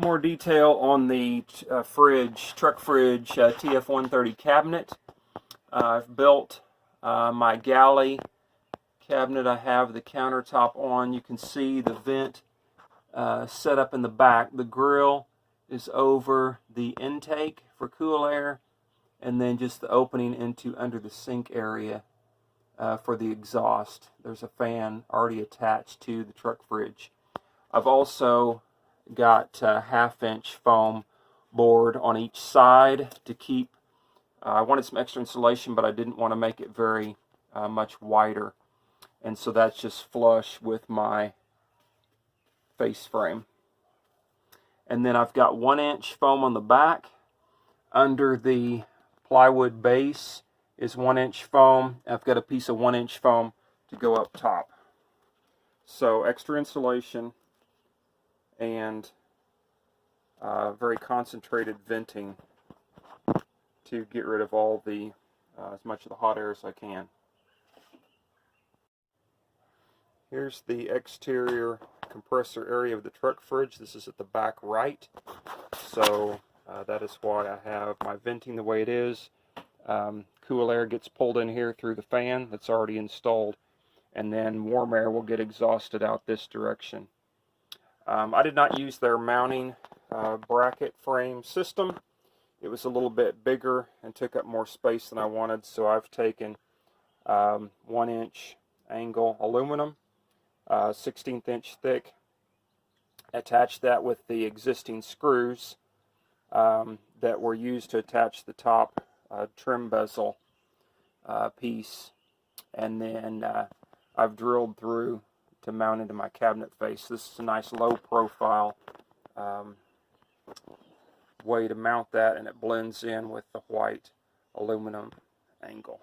More detail on the TruckFridge TF-130 cabinet. I've built my galley cabinet. I have the countertop on. You can see the vent set up in the back. The grill is over the intake for cool air, and then just the opening into under the sink area for the exhaust. There's a fan already attached to the TruckFridge. I've also got a 1/2-inch foam board on each side to keep. I wanted some extra insulation, but I didn't want to make it very much wider, and so that's just flush with my face frame. And then I've got 1-inch foam on the back. Under the plywood base is 1-inch foam. I've got a piece of 1-inch foam to go up top. So extra insulation and very concentrated venting to get rid of all the as much of the hot air as I can. Here's the exterior compressor area of the TruckFridge. This is at the back right, so that is why I have my venting the way it is. Cool air gets pulled in here through the fan that's already installed, and then warm air will get exhausted out this direction. I did not use their mounting bracket frame system. It was a little bit bigger and took up more space than I wanted, so I've taken 1-inch angle aluminum, 1/16 inch thick, attached that with the existing screws that were used to attach the top trim bezel piece, and then I've drilled through to mount into my cabinet face. This is a nice low profile way to mount that, and it blends in with the white aluminum angle.